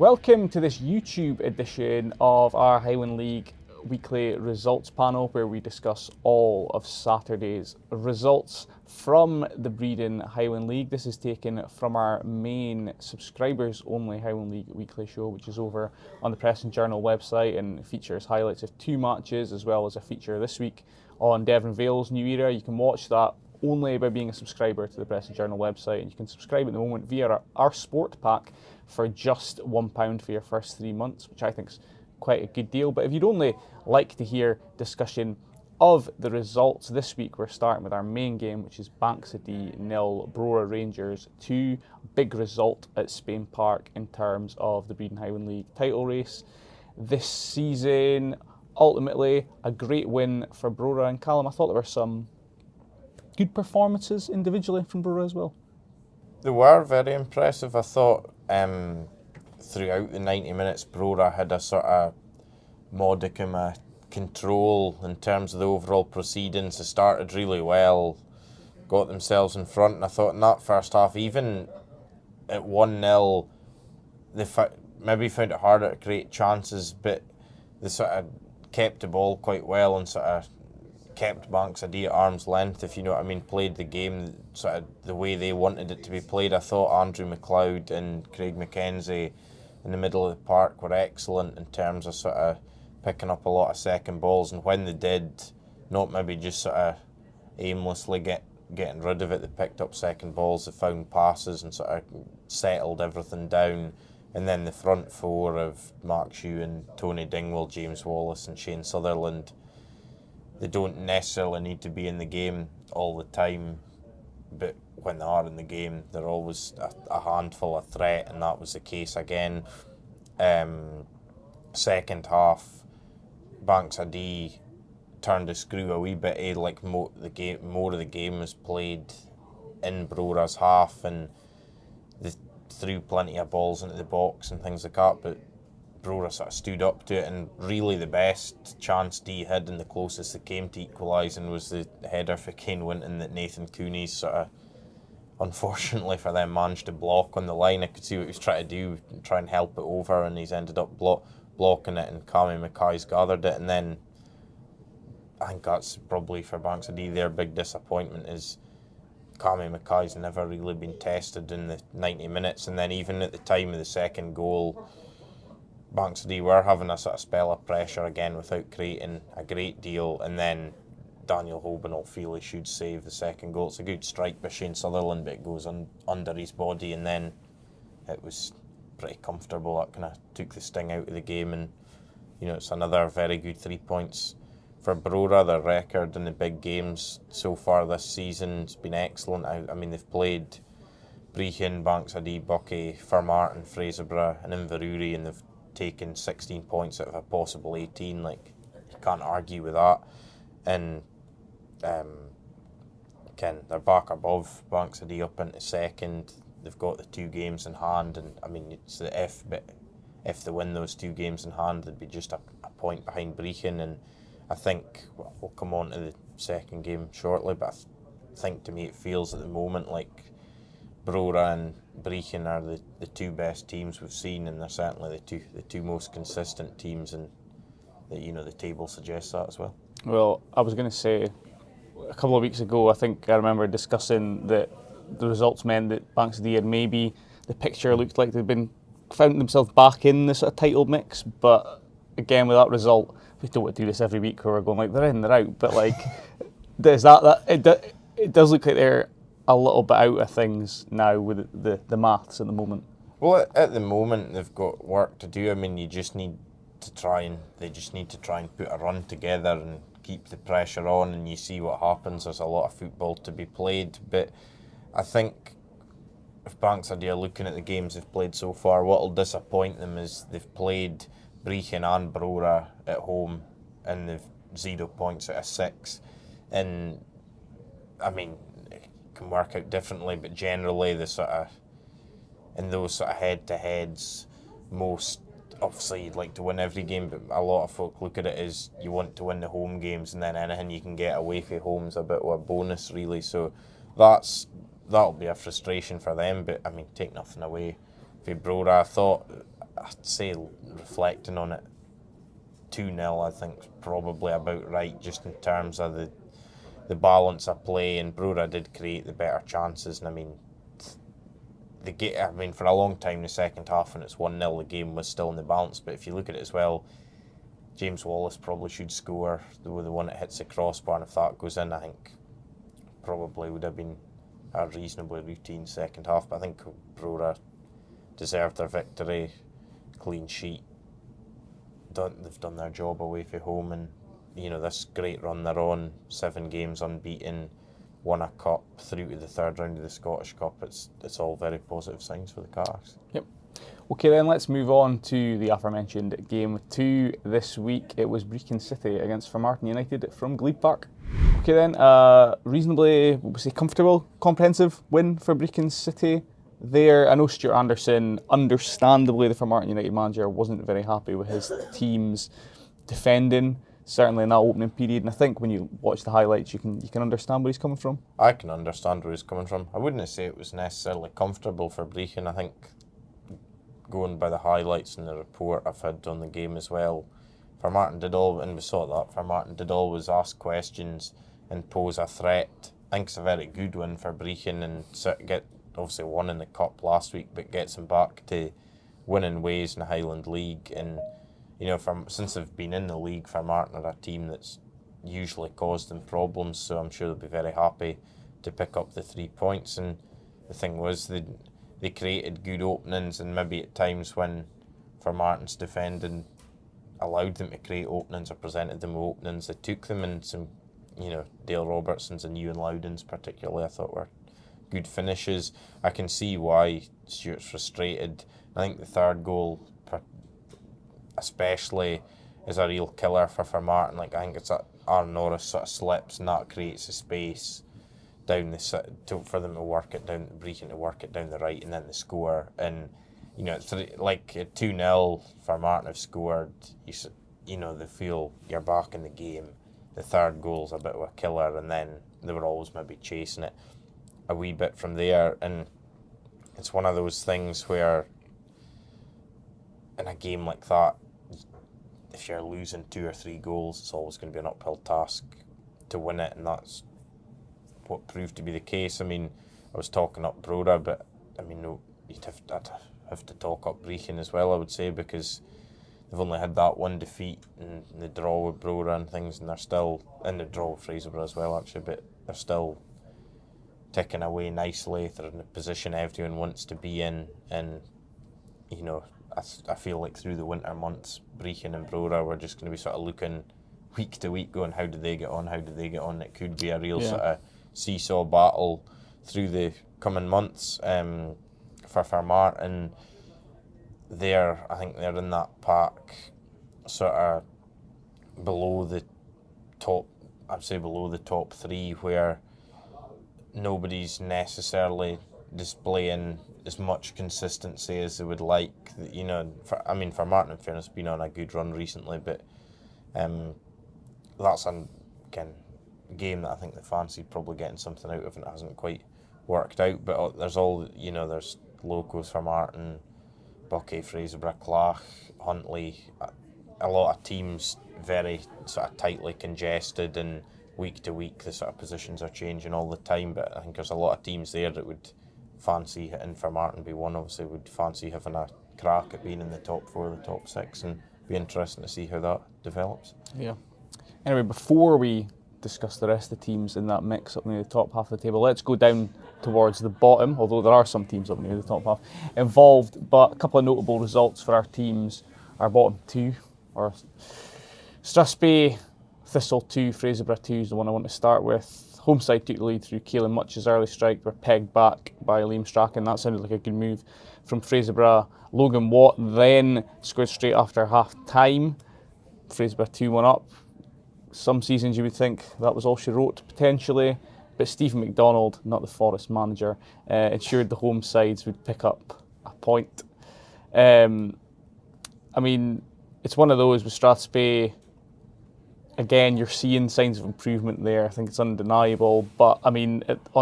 Welcome to this YouTube edition of our Highland League Weekly results panel, where we discuss all of Saturday's results from the Brora Highland League. This is taken from our main subscribers-only Highland League Weekly show, which is over on the Press and Journal website and features highlights of 2 matches, as well as a feature this week on Devon Vale's New Era. You can watch that only by being a subscriber to the Press and Journal website, and you can subscribe at the moment via our Sport Pack for just £1 for your first 3 months, which I think is quite a good deal. But if you'd only like to hear discussion of the results this week, we're starting with our main game, which is Bankside 0, Brora Rangers 2. Big result at Spain Park in terms of the Brora Highland League title race this season. Ultimately, a great win for Brora. And Callum, I thought there were some good performances individually from Brora as well. They were very impressive. I thought throughout the 90 minutes, Brora had a sort of modicum of control in terms of the overall proceedings. They started really well, got themselves in front, and I thought in that first half, even at 1-0, they maybe found it harder to create chances, but they sort of kept the ball quite well and sort of kept Bankside at arm's length, if you know what I mean, played the game sort of the way they wanted it to be played. I thought Andrew McLeod and Craig McKenzie in the middle of the park were excellent in terms of sort of picking up a lot of second balls, and when they did, not maybe just sort of aimlessly getting rid of it, they picked up second balls, they found passes and sort of settled everything down. And then the front four of Mark Shue and Tony Dingwall, James Wallace and Shane Sutherland, they don't necessarily need to be in the game all the time, but when they are in the game, they're always a handful of threat, and that was the case again. Second half, Bankside turned the screw a wee bit. Like more of the game was played in Brora's half, and they threw plenty of balls into the box and things like that, but Brora sort of stood up to it, and really the best chance Dee had and the closest that came to equalising was the header for Kane Winton that Nathan Cooney sort of, unfortunately for them, managed to block on the line. I could see what he was trying to do, try and help it over, and he's ended up blocking it, and Cammy Mackay's gathered it. And then I think that's probably for Bankside their big disappointment is Cammy Mackay's never really been tested in the 90 minutes, and then even at the time of the second goal, Bankside were having a sort of spell of pressure again without creating a great deal, and then Daniel Hoban will feel he should save the second goal. It's a good strike by Shane Sutherland, but it goes under his body, and then it was pretty comfortable. That kind of took the sting out of the game, and you know, it's another very good 3 points for Brora. Their record in the big games so far this season has been excellent. I mean, they've played Brechin, Bankside, Buckie, Formartine, Fraserburgh and Inverurie, and they've taken 16 points out of a possible 18. Like, you can't argue with that. And they're back above Bankside up into second. They've got the 2 games in hand, and I mean, it's the but if they win those 2 games in hand, they'd be just a point behind Brechin. And I think we'll come on to the second game shortly, but I think to me it feels at the moment like Brora and Brechin are the 2 best teams we've seen, and they're certainly the two most consistent teams, and the table suggests that as well. Well, I was going to say, a couple of weeks ago, I think I remember discussing that the results meant that Bankside had maybe the picture looked like they'd found themselves back in the sort of title mix, but again with that result, we don't want to do this every week where we're going like they're in, they're out, but like it does look like they're a little bit out of things now with the maths at the moment. Well, at the moment they've got work to do. I mean, they just need to try and put a run together and keep the pressure on, and you see what happens. There's a lot of football to be played, but I think if Bankside are looking at the games they've played so far, what'll disappoint them is they've played Brechin and Brora at home, and they've 0 points out of 6. And I mean, it can work out differently, but generally in those sort of head-to-heads, most obviously you'd like to win every game, but a lot of folk look at it as you want to win the home games, and then anything you can get away from home's a bit of a bonus, really. So that'll be a frustration for them. But I mean, take nothing away from Brora. I thought I'd say reflecting on it, 2-0 I think is probably about right, just in terms of the balance of play, and Brora did create the better chances. And I mean, for a long time, the second half when it's 1-0, the game was still in the balance. But if you look at it as well, James Wallace probably should score the one that hits the crossbar, and if that goes in, I think probably would have been a reasonably routine second half. But I think Brora deserved their victory, clean sheet. They've done their job away from home, and this great run they're on, 7 games unbeaten, won a cup, through to the third round of the Scottish Cup. It's all very positive signs for the Cars. Yep. Okay, then let's move on to the aforementioned game 2 this week. It was Brechin City against Formartine United from Glebe Park. Okay then, reasonably, we'll say comfortable, comprehensive win for Brechin City there. I know Stuart Anderson, understandably the Formartine United manager, wasn't very happy with his team's defending, certainly in that opening period, and I think when you watch the highlights you can understand where he's coming from. I can understand where he's coming from. I wouldn't say it was necessarily comfortable for Brechin. I think, going by the highlights and the report I've had on the game as well, Formartine did and we saw that, Formartine did always ask questions and pose a threat. I think it's a very good win for Brechin, and get obviously won in the cup last week, but gets him back to winning ways in the Highland League. And since they've been in the league, Formartine are a team that's usually caused them problems, so I'm sure they'll be very happy to pick up the 3 points. And the thing was, they created good openings, and maybe at times when Formartine's defending allowed them to create openings or presented them with openings, they took them, and some, Dale Robertson's and Ewan Loudon's particularly I thought were good finishes. I can see why Stuart's frustrated. I think the third goal especially is a real killer for Formartine. I think it's Aaron Norris sort of slips, and that creates a space down for them to work it down, Brechin to work it down the right, and then they score. And it's like 2-0, Formartine have scored. They feel you're back in the game. The third goal's a bit of a killer, and then they were always maybe chasing it a wee bit from there. And it's one of those things where in a game like that, if you're losing 2 or 3 goals, it's always going to be an uphill task to win it, and that's what proved to be the case. I mean, I was talking up Brora, but I mean, no, I'd have to talk up Brechin as well, I would say, because they've only had that one defeat and the draw with Brora and things, and they're still in the draw with Fraserburgh as well, actually, but they're still ticking away nicely. They're in the position everyone wants to be in, and I feel like through the winter months, Brechin and Brora were just going to be sort of looking week to week, going, how did they get on? How did they get on? It could be a real sort of seesaw battle through the coming months for Formartine. I think they're in that pack, sort of below the top. I'd say below the top 3, where nobody's necessarily displaying as much consistency as they would like. Formartine, in fairness, been on a good run recently, but that's a game that I think they fancied probably getting something out of, and it hasn't quite worked out. But there's there's locals Formartine, Buckie, Fraserburgh, Clach, Huntly, a lot of teams very sort of tightly congested, and week to week the sort of positions are changing all the time. But I think there's a lot of teams there that would fancy, and Formartine be one, obviously, would fancy having a crack at being in the top 4, the top 6, and be interesting to see how that develops. Yeah. Anyway, before we discuss the rest of the teams in that mix up near the top half of the table, let's go down towards the bottom, although there are some teams up near the top half involved, but a couple of notable results for our teams. Our bottom 2, or Strathspey, Thistle 2, Fraserburgh 2 is the one I want to start with. Home side took the lead through Callum Much's early strike. They were pegged back by Liam Strachan. That sounded like a good move from Fraserburgh. Logan Watt then scored straight after half time. Fraserburgh 2-1 up. Some seasons you would think that was all she wrote, potentially, but Stephen McDonald, not the Forest manager, ensured the home sides would pick up a point. It's one of those with Strathspey. Again, you're seeing signs of improvement there. I think it's undeniable. But, on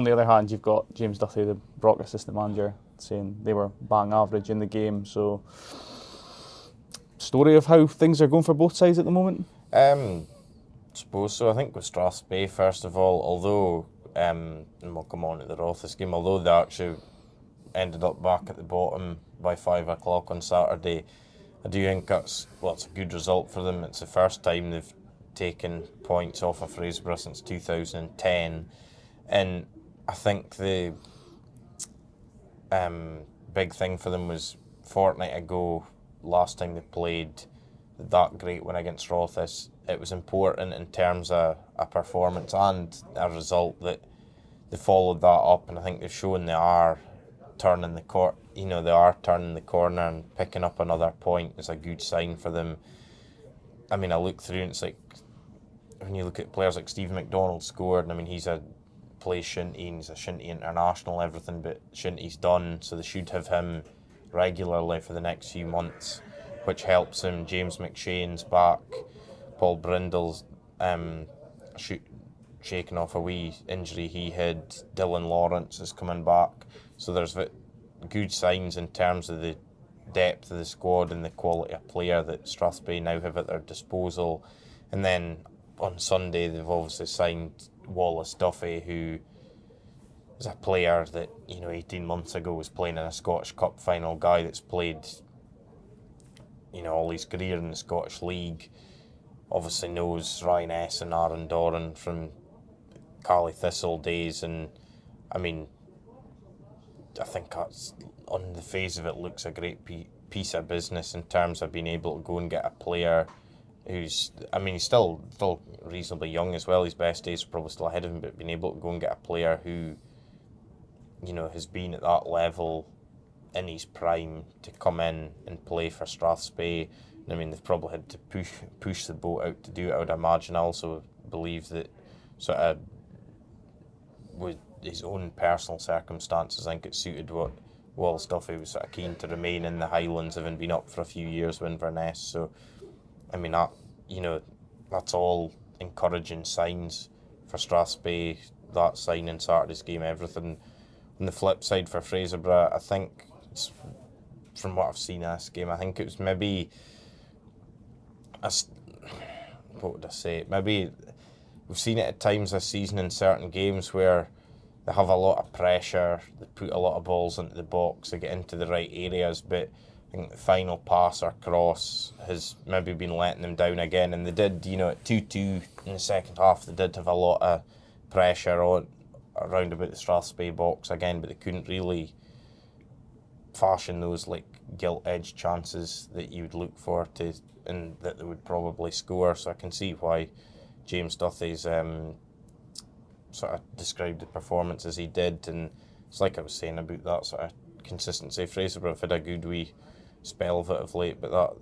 the other hand, you've got James Duthie, the Brock assistant manager, saying they were bang average in the game. So, story of how things are going for both sides at the moment? Suppose so. I think with Strathspey, first of all, although, and we'll come on to the Rothes game, although they actually ended up back at the bottom by 5 o'clock on Saturday, I do think it's a good result for them. It's the first time they've taken points off of Fraserburgh since 2010, and I think the big thing for them was fortnight ago, last time they played that great win against Rothes. It was important in terms of a performance and a result that they followed that up, and I think they've shown they are turning the corner and picking up another point is a good sign for them. I mean, I look through and it's like, when you look at players like Stephen McDonald scored, and I mean, he's a plays Shinty, he's a Shinty international, everything, but Shinty's done, so they should have him regularly for the next few months, which helps him. James McShane's back, Paul Brindle's shaking off a wee injury he had, Dylan Lawrence is coming back, so there's good signs in terms of the depth of the squad and the quality of player that Strathspey now have at their disposal. And then on Sunday they've obviously signed Wallace Duffy, who is a player that 18 months ago was playing in a Scottish Cup final, guy that's played all his career in the Scottish League, obviously knows Ryan S and Aaron Doran from Cally Thistle days, and I mean, I think that's, on the face of it, looks a great piece of business in terms of being able to go and get a player who's, I mean, he's still reasonably young as well. His best days are probably still ahead of him, but being able to go and get a player who, has been at that level in his prime to come in and play for Strathspey. I mean, they've probably had to push the boat out to do it, I would imagine. I also believe that sort of with his own personal circumstances, I think it suited what Wallace Duffy was sort of keen to remain in the Highlands, having been up for a few years with Inverness. So, I mean, that's all encouraging signs for Strathspey, that signing, Saturday's game, everything. On the flip side for Fraserburgh, I think, from what I've seen in this game, I think it was maybe, what would I say, maybe we've seen it at times this season in certain games where they have a lot of pressure, they put a lot of balls into the box, they get into the right areas, but I think the final pass or cross has maybe been letting them down again. And they did, at 2-2 in the second half, they did have a lot of pressure around about the Strathspey box again, but they couldn't really fashion those like gilt-edged chances that you would look for and that they would probably score. So I can see why James Duthie's sort of described the performance as he did, and it's like I was saying about that sort of consistency. Fraserburgh have had a good wee spell of it of late, but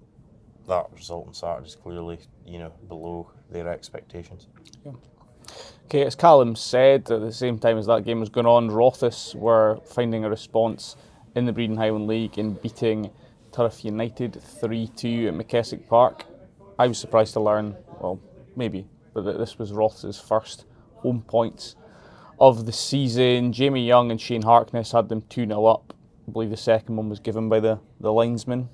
that result on Saturday is clearly below their expectations. Yeah. Okay, as Callum said, at the same time as that game was going on, Rothes were finding a response in the Breedon Highland League in beating Turriff United 3-2 at McKessick Park. I was surprised to learn, well, maybe, but that this was Rothes' first home points of the season. Jamie Young and Shane Harkness had them 2-0 up. I believe the second one was given by the linesman,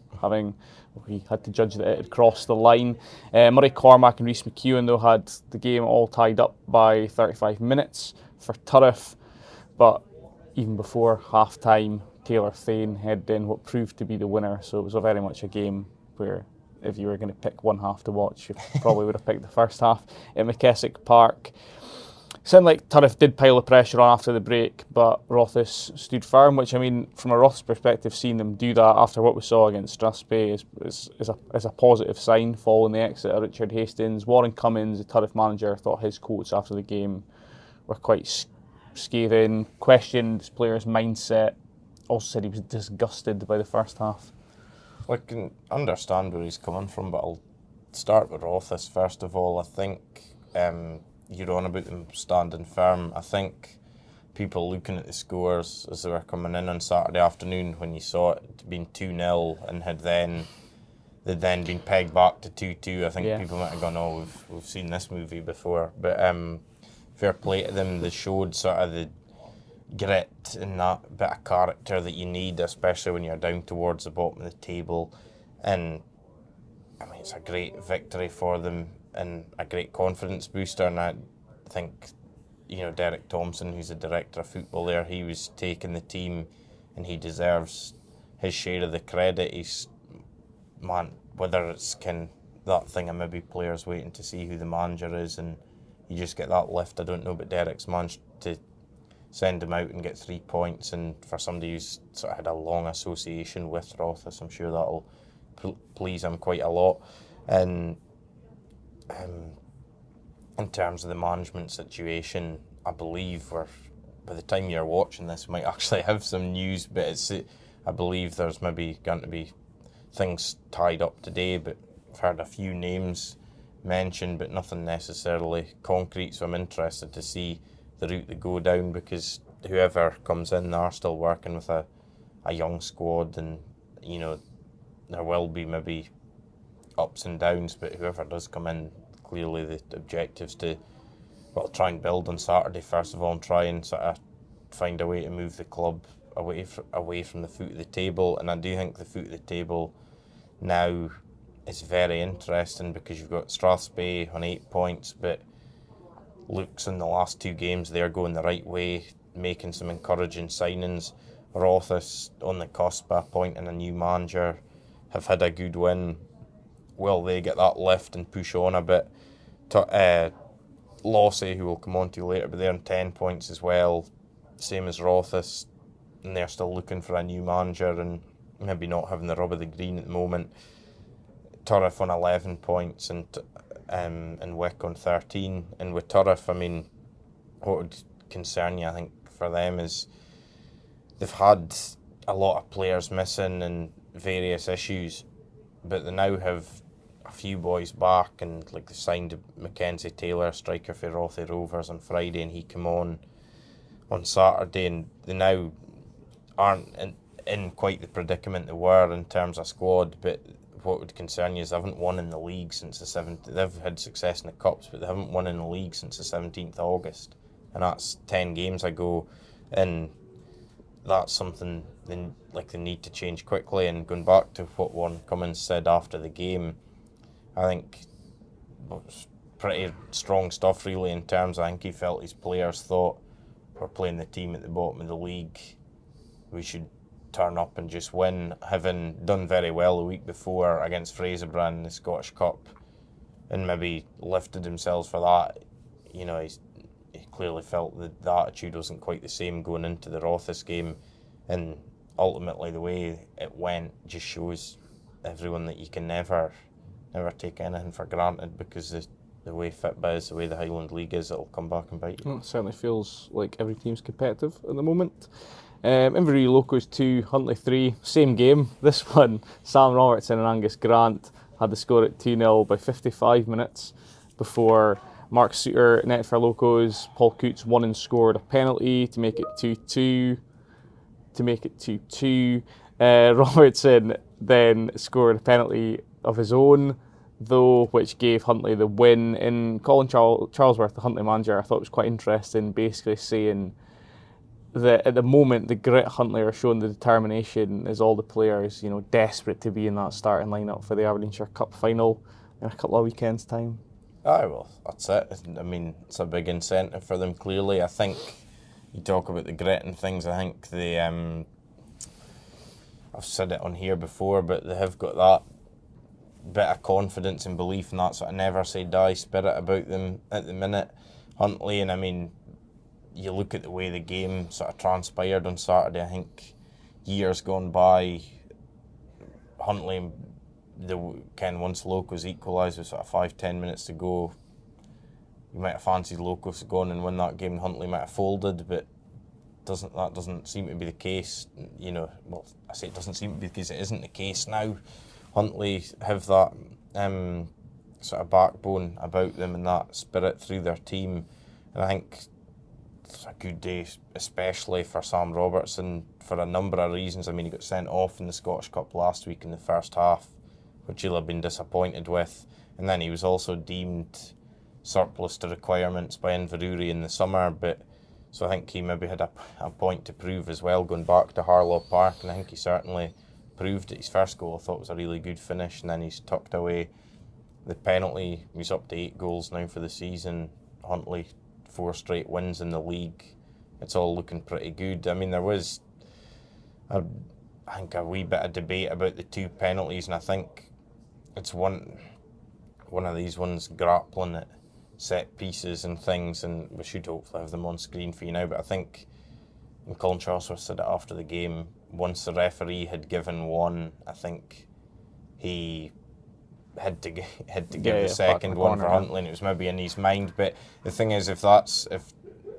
he had to judge that it had crossed the line. Murray Cormack and Rhys McEwen, though, had the game all tied up by 35 minutes for Turriff, but even before half-time, Taylor Thane headed in what proved to be the winner, so it was very much a game where if you were going to pick one half to watch, you probably would have picked the first half at McKessick Park. It sounded like Turriff did pile the pressure on after the break, but Rothes stood firm, which, I mean, from a Rothes perspective, seeing them do that after what we saw against Strathspey is a positive sign following the exit of Richard Hastings. Warren Cummins, the Turriff manager, thought his quotes after the game were quite scathing, questioned his players' mindset, also said he was disgusted by the first half. I can understand where he's coming from, but I'll start with Rothes first of all. I think you're on about them standing firm. I think people looking at the scores as they were coming in on Saturday afternoon, when you saw it being 2-0 and they'd then been pegged back to 2-2, I think people might have gone, oh, we've seen this movie before. But fair play to them, they showed sort of the grit and that bit of character that you need, especially when you're down towards the bottom of the table. And I mean, it's a great victory for them and a great confidence booster. And I think, Derek Thompson, who's the director of football there, he was taking the team, and he deserves his share of the credit. Whether it's that thing of maybe players waiting to see who the manager is, and you just get that lift. I don't know, but Derek's managed to send him out and get 3 points, and for somebody who's sort of had a long association with Rothes, I'm sure that'll please him quite a lot. And in terms of the management situation, I believe by the time you're watching this, we might actually have some news, but I believe there's maybe going to be things tied up today, but I've heard a few names mentioned, but nothing necessarily concrete, so I'm interested to see the route they go down, because whoever comes in, they're still working with a young squad, and there will be maybe ups and downs, but whoever does come in, clearly the objective's to try and build on Saturday first of all, and try and sort of find a way to move the club away from the foot of the table. And I do think the foot of the table now is very interesting, because you've got Strathspey on 8 points, but Luke's in the last 2 games, they're going the right way, making some encouraging signings. Rothes on the cusp of appointing a new manager, have had a good win. Will they get that lift and push on a bit? Lossy, who we'll come on to later, but they're on 10 points as well, same as Rothes, and they're still looking for a new manager and maybe not having the rub of the green at the moment. Turriff on 11 points and Wick on 13. And with Turriff, I mean, what would concern you, I think, for them is they've had a lot of players missing and various issues, but they now have a few boys back, and they signed Mackenzie Taylor, striker for Rothay Rovers, on Friday, and he came on Saturday, and they now aren't in quite the predicament they were in terms of squad. But what would concern you is they haven't won in the league since the 17th. They've had success in the cups, but they haven't won in the league since the 17th of August, and that's 10 games ago. And that's something they need to change quickly. And going back to what Warren Cummins said after the game, I think it was pretty strong stuff, really, in terms I think he felt his players thought, we're playing the team at the bottom of the league, we should turn up and just win, having done very well the week before against Fraserburgh in the Scottish Cup, and maybe lifted themselves for that. He clearly felt that the attitude wasn't quite the same going into the Rothes game, and ultimately the way it went just shows everyone that you can never take anything for granted, because the way FITBA is, the way the Highland League is, it'll come back and bite you. Well, it certainly feels like every team's competitive at the moment. Inverurie Locos 2, Huntly 3, same game. This one, Sam Robertson and Angus Grant had the score at 2-0 by 55 minutes before Mark Suter netted for Locos. Paul Coots won and scored a penalty to make it 2-2. Robertson then scored a penalty of his own, though, which gave Huntly the win. And Colin Charlesworth, the Huntly manager, I thought was quite interesting, basically saying that at the moment the grit Huntly are showing, the determination, is all the players, desperate to be in that starting lineup for the Aberdeenshire Cup final in a couple of weekends' time. Aye, well, that's it. I mean, it's a big incentive for them, clearly. I think you talk about the grit and things, I think they, I've said it on here before, but they have got that bit of confidence and belief and that sort of never say die spirit about them at the minute, Huntly. And I mean, you look at the way the game sort of transpired on Saturday, I think years gone by, Huntly, once Locos equalised with sort of 5-10 minutes to go, you might have fancied Locos to go on and win that game, Huntly might have folded, but that doesn't seem to be the case. Well, I say it doesn't seem to be because it isn't the case now. Huntly have that sort of backbone about them and that spirit through their team, and I think it's a good day, especially for Sam Robertson, for a number of reasons. I mean, he got sent off in the Scottish Cup last week in the first half, which he'll have been disappointed with, and then he was also deemed surplus to requirements by Inverurie in the summer, so I think he maybe had a point to prove as well, going back to Harlaw Park, and I think he certainly proved it. His first goal I thought was a really good finish, and then he's tucked away the penalty. He's up to 8 goals now for the season. Huntley, 4 straight wins in the league. It's all looking pretty good. I mean, there was, I think, a wee bit of debate about the 2 penalties, and I think it's one of these ones grappling at set pieces and things, and we should hopefully have them on screen for you now, but I think, and Colin Chosworth said it after the game, once the referee had given one, I think he had to give the second one for Huntley, and it was maybe in his mind. But the thing is, if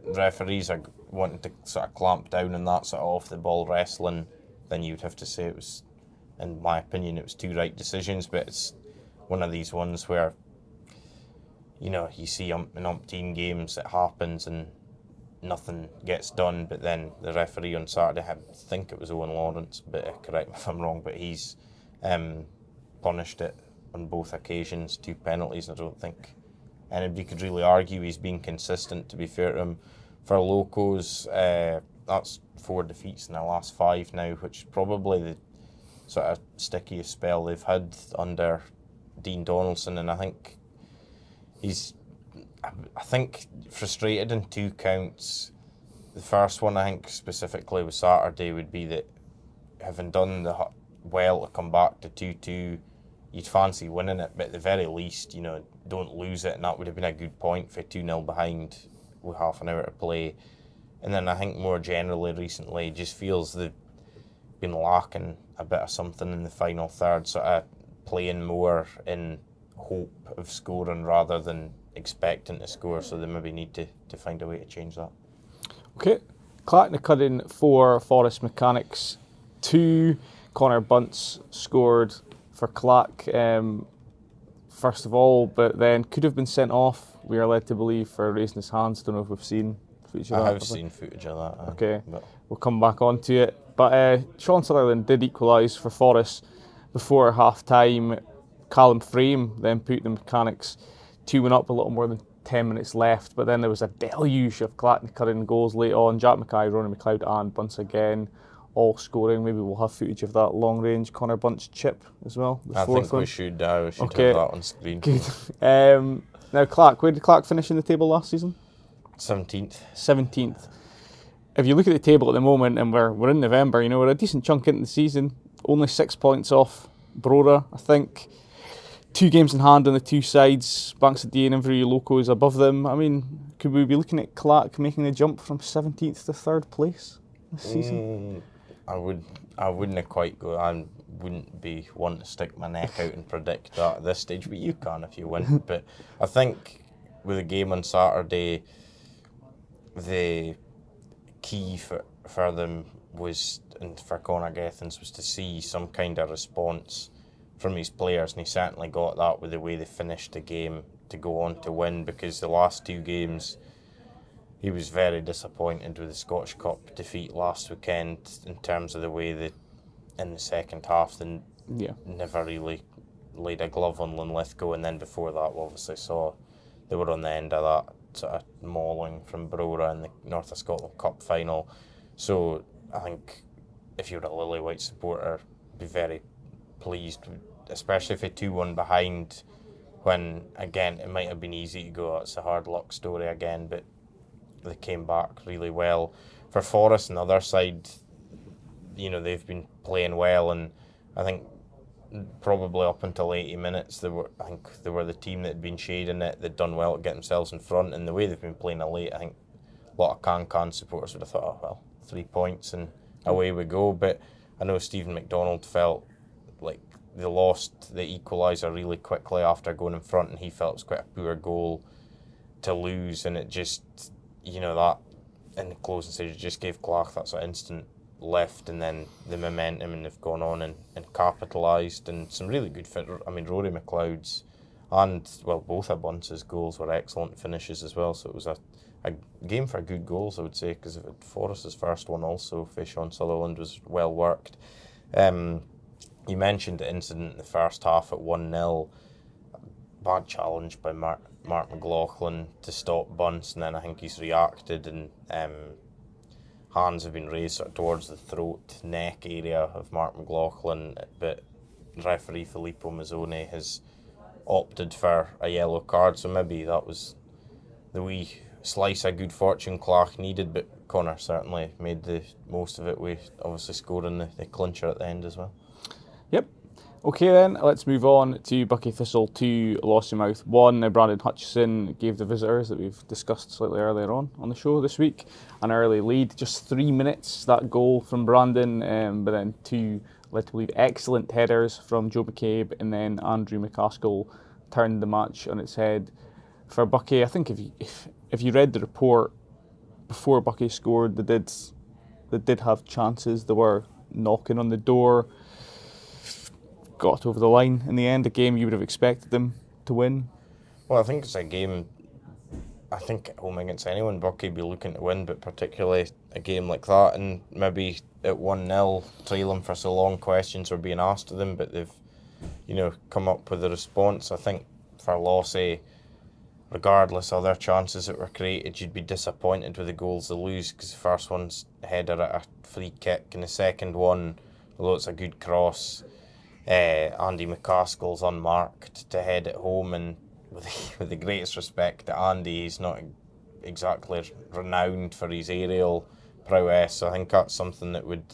referees are wanting to sort of clamp down on that sort of off the ball wrestling, then you'd have to say it was, in my opinion, it was 2 right decisions. But it's one of these ones where, you know, you see in umpteen games it happens and nothing gets done, but then the referee on Saturday, I think it was Owen Lawrence, but correct me if I'm wrong, but he's punished it on both occasions, 2 penalties. I don't think anybody could really argue he's been consistent, to be fair to him. For Locos, that's 4 defeats in the last 5 now, which is probably the sort of stickiest spell they've had under Dean Donaldson, and I think he's, I think, frustrated in 2 counts. The first one, I think, specifically with Saturday, would be that having done well to come back to 2-2, you'd fancy winning it, but at the very least, you know, don't lose it, and that would have been a good point for 2-0 behind with half an hour to play. And then I think more generally recently, just feels they've been lacking a bit of something in the final third, sort of playing more in hope of scoring rather than expecting to score, so they maybe need to find a way to change that. Okay. Clacknacuddin 4, Forest Mechanics 2. Connor Bunce scored for Clack first of all, but then could have been sent off, we are led to believe, for raising his hands. Don't know if we've seen footage of that. I have seen footage of that. Okay, we'll come back on to it. But Sean Sutherland did equalise for Forest before half-time. Callum Frame then put the Mechanics 2-1 up, a little more than 10 minutes left, but then there was a deluge of Clacknacuddin goals late on. Jack Mackay, Ronan McLeod and Bunce again all scoring. Maybe we'll have footage of that long-range Connor Bunce chip as well. I think we should have that on screen. Good. Now Clack, where did Clack finish in the table last season? 17th. 17th. If you look at the table at the moment, and we're in November, you know, we're a decent chunk into the season, only 6 points off Brora, I think. 2 games in hand on the 2 sides. Banks of D and Inverurie Locos above them. I mean, could we be looking at Clack making the jump from 17th to 3rd place this season? I wouldn't have quite go. I wouldn't be wanting to stick my neck out and predict that at this stage, but you can if you win. But I think with the game on Saturday, the key for them was, and for Conor Gethins, was to see some kind of response from his players, and he certainly got that with the way they finished the game to go on to win, because the last 2 games he was very disappointed with the Scottish Cup defeat last weekend in terms of the way that in the second half they never really laid a glove on Linlithgow, and then before that we obviously saw they were on the end of that sort of mauling from Brora in the North of Scotland Cup final. So I think if you're a Lily White supporter, be very pleased, especially if you're 2-1 behind, when again it might have been easy to go, it's a hard luck story again, but they came back really well. For Forest on the other side, you know, they've been playing well, and I think probably up until 80 minutes they were the team that had been shading it, they'd done well to get themselves in front, and the way they've been playing of late, I think a lot of Can supporters would have thought, oh well, 3 points and away we go. But I know Stephen McDonald felt like they lost the equaliser really quickly after going in front, and he felt it was quite a poor goal to lose, and it just, you know, that in the closing stage it just gave Clach that sort of instant lift, and then the momentum, and they've gone on and capitalised, and some really good fit. I mean, Rory McLeod's and, well, both of Bunce's goals were excellent finishes as well, so it was a game for good goals, I would say, because Forest's first one also for Sean Sutherland was well worked. You mentioned the incident in the first half at 1-0, bad challenge by Mark McLaughlin to stop Bunce, and then I think he's reacted, and hands have been raised sort of towards the throat, neck area of Mark McLaughlin, but referee Filippo Mazzone has opted for a yellow card, so maybe that was the wee slice of good fortune Clark needed, but Connor certainly made the most of it with obviously scoring the clincher at the end as well. Yep. Okay then, let's move on to Buckie Thistle 2, Lossiemouth 1. Now Brandon Hutchison gave the visitors that we've discussed slightly earlier on the show this week an early lead, just 3 minutes, that goal from Brandon, but then two, led to believe, excellent headers from Joe McCabe, and then Andrew McCaskill turned the match on its head for Buckie. I think if you read the report before Buckie scored, they did have chances. They were knocking on the door. Got over the line in the end. A game you would have expected them to win. Well, I think it's a game, I think at home against anyone Buckie would be looking to win, but particularly a game like that, and maybe at 1-0 trailing for so long, questions were being asked of them, but they've come up with a response. I think for Lossie, regardless of their chances that were created, you'd be disappointed with the goals they lose, because the first one's header at a free kick, and the second one, although it's a good cross, Andy McCaskill's unmarked to head it home, and with the greatest respect to Andy, he's not exactly renowned for his aerial prowess, so I think that's something that would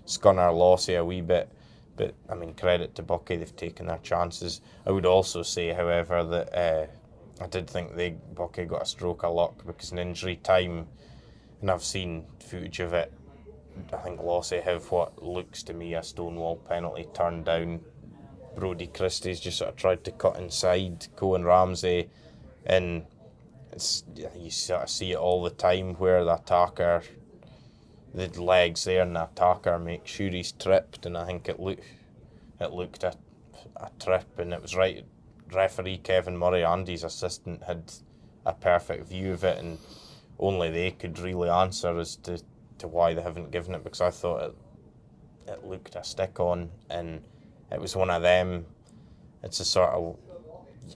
scunner Lossie a wee bit. But I mean, credit to Buckie, they've taken their chances. I would also say, however, that I did think Buckie got a stroke of luck, because in injury time, and I've seen footage of it, I think Lossie have what looks to me a stonewall penalty turned down. Brodie Christie's just sort of tried to cut inside Cohen Ramsey, and you sort of see it all the time where the attacker, the legs there, and the attacker makes sure he's tripped, and I think it looked a trip, and it was right. Referee Kevin Murray, Andy's assistant, had a perfect view of it, and only they could really answer as to why they haven't given it, because I thought it looked a stick on, and it was one of them. It's a sort of,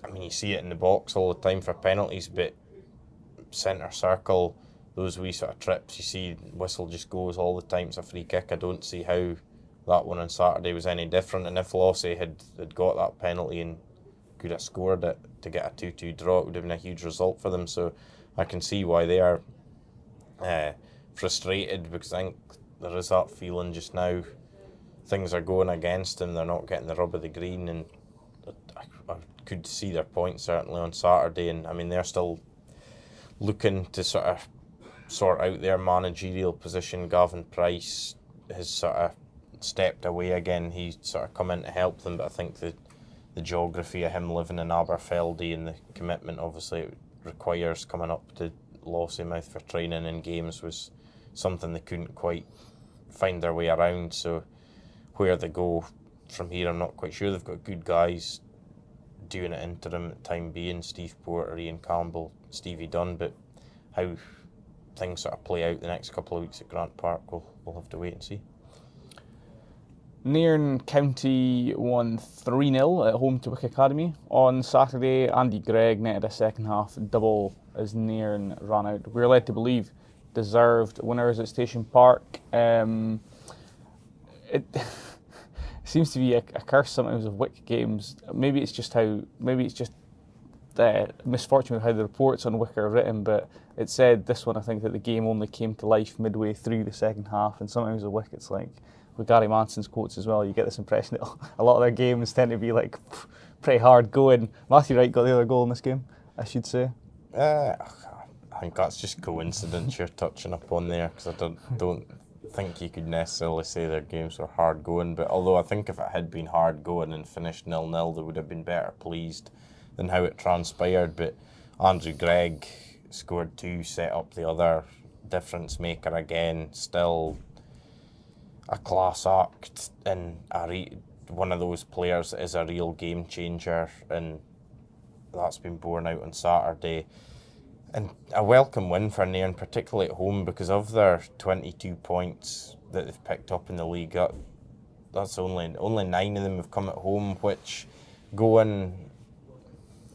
I mean, you see it in the box all the time for penalties, but centre circle, those wee sort of trips, you see whistle just goes all the time. It's a free kick. I don't see how that one on Saturday was any different, and if Lossie had got that penalty and could have scored it to get a 2-2 draw, it would have been a huge result for them. So I can see why they are frustrated, because I think there is that feeling just now things are going against them, they're not getting the rub of the green, and I could see their point certainly on Saturday, and I mean they're still looking to sort out their managerial position. Gavin Price has sort of stepped away again, he's sort of come in to help them, but I think the geography of him living in Aberfeldy and the commitment obviously it requires coming up to Lossiemouth for training and games was something they couldn't quite find their way around. So where they go from here, I'm not quite sure. They've got good guys doing it interim at time being, Steve Porter, Ian Campbell, Stevie Dunn, but how things sort of play out the next couple of weeks at Grant Park, we'll have to wait and see. Nairn County won 3-0 at home to Wick Academy on Saturday. Andy Gregg netted a second half double as Nairn ran out. We were led to believe deserved winners at Station Park. It seems to be a curse sometimes of Wick games. Maybe it's just the misfortune with how the reports on Wick are written, but it said this one, I think, that the game only came to life midway through the second half, and sometimes with Wick it's like, with Gary Manson's quotes as well, you get this impression that a lot of their games tend to be like pretty hard going. Matthew Wright got the other goal in this game, I should say. I think that's just coincidence you're touching upon there, because I don't think you could necessarily say their games were hard going, but although I think if it had been hard going and finished 0-0, they would have been better pleased than how it transpired. But Andrew Gregg scored 2, set up the other difference maker again, still a class act, and one of those players that is a real game changer, and that's been borne out on Saturday. And a welcome win for Nairn, particularly at home, because of their 22 points that they've picked up in the league, that's only 9 of them have come at home, which going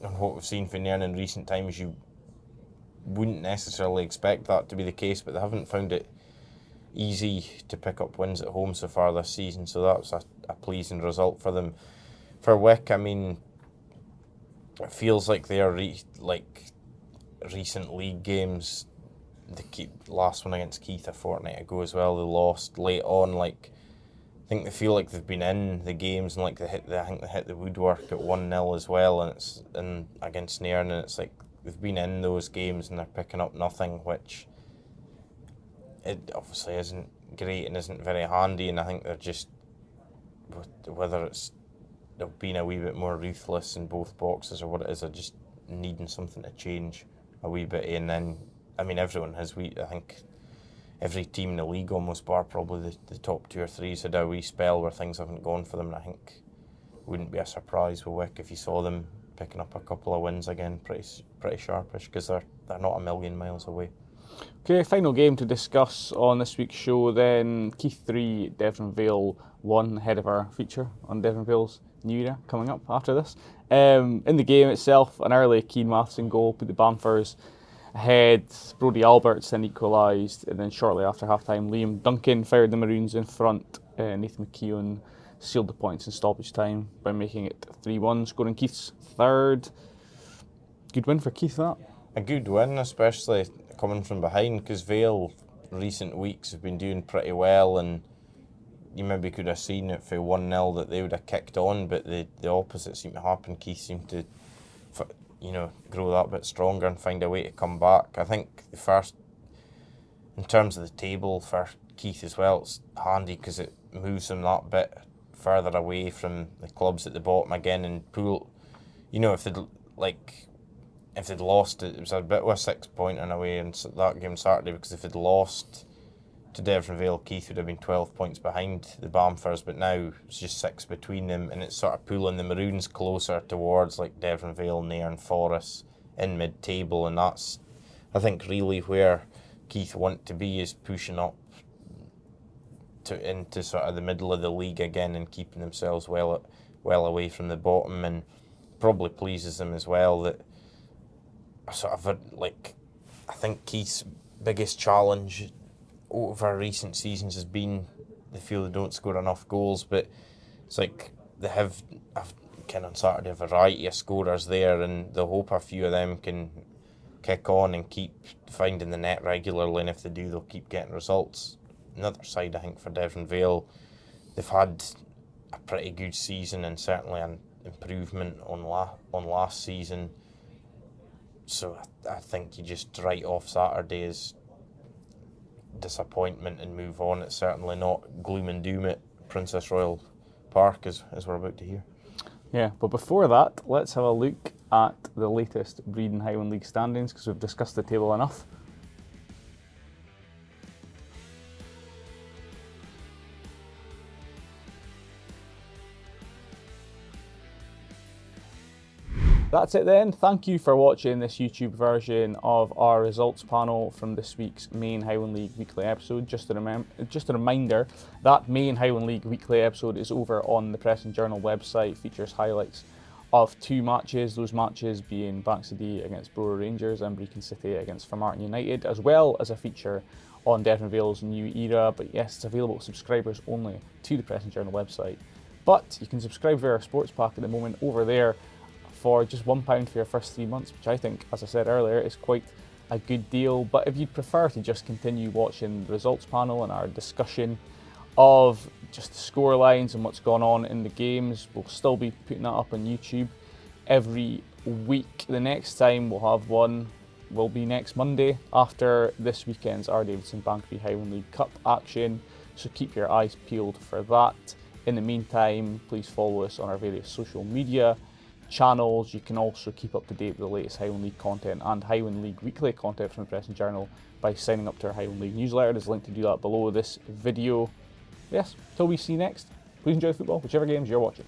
on what we've seen from Nairn in recent times, you wouldn't necessarily expect that to be the case, but they haven't found it easy to pick up wins at home so far this season, so that's a pleasing result for them. For Wick, I mean, it feels like they are recent league games. The last one against Keith a fortnight ago as well, they lost late on. Like, I think they feel like they've been in the games and like I think they hit the woodwork at 1-0 as well, and it's against Nairn, and it's like they've been in those games and they're picking up nothing, which it obviously isn't great and isn't very handy. And I think they're just, whether it's they've been a wee bit more ruthless in both boxes or what it is, they're just needing something to change a wee bit. And then, I mean, everyone has I think every team in the league, almost bar probably the top 2 or 3, has had a wee spell where things haven't gone for them. And I think it wouldn't be a surprise with Wick if you saw them picking up a couple of wins again, pretty sharpish, because they're not a million miles away. Okay, final game to discuss on this week's show then. Keith 3, Devon Vale 1, ahead of our feature on Devon Vale's new era coming up after this. In the game itself, an early Keane Matheson goal put the Bamfors ahead. Brodie Alberts then equalised, and then shortly after half-time, Liam Duncan fired the Maroons in front. Nathan McKeown sealed the points in stoppage time by making it 3-1, scoring Keith's third. Good win for Keith, that. A good win, especially coming from behind, because Vale recent weeks have been doing pretty well, and you maybe could have seen it for 1-0 that they would have kicked on, but the opposite seemed to happen. Keith seemed to, grow that bit stronger and find a way to come back. I think the first, in terms of the table for Keith as well, it's handy because it moves them that bit further away from the clubs at the bottom again. And Poole, if they'd lost, it was a bit of a 6-pointer in a way in that game Saturday, because if they'd lost to Devon Vale, Keith would have been 12 points behind the Bamfors, but now it's just 6 between them, and it's sort of pulling the Maroons closer towards like Devon Vale, Nairn, Forres in mid-table, and that's, I think, really where Keith want to be, is pushing up into sort of the middle of the league again and keeping themselves well away from the bottom. And probably pleases them as well that I think Keith's biggest challenge over recent seasons has been they feel they don't score enough goals, but it's like they have kind of on Saturday a variety of scorers there, and they'll hope a few of them can kick on and keep finding the net regularly, and if they do, they'll keep getting results. Another side, I think, for Devon Vale, they've had a pretty good season and certainly an improvement on last season. So I think you just write off Saturday as disappointment and move on. It's certainly not gloom and doom at Princess Royal Park, as we're about to hear. Yeah, but before that, let's have a look at the latest Breedon Highland League standings, because we've discussed the table enough. That's it then. Thank you for watching this YouTube version of our results panel from this week's main Highland League Weekly episode. Just a reminder, that main Highland League Weekly episode is over on the Press and Journal website, features highlights of 2 matches, those matches being Bankside against Brora Rangers and Brechin City against Formartine United, as well as a feature on Devon Vale's new era. But yes, it's available to subscribers only to the Press and Journal website. But you can subscribe via our sports pack at the moment over there for just £1 for your first 3 months, which I think, as I said earlier, is quite a good deal. But if you'd prefer to just continue watching the results panel and our discussion of just the score lines and what's gone on in the games, we'll still be putting that up on YouTube every week. The next time we'll have one will be next Monday after this weekend's R. Davidson Bankery Highland League Cup action, so keep your eyes peeled for that. In the meantime, please follow us on our various social media channels. You can also keep up to date with the latest Highland League content and Highland League Weekly content from the Press and Journal by signing up to our Highland League newsletter. There's a link to do that below this video. Yes, till we see you next, please enjoy football, whichever games you're watching.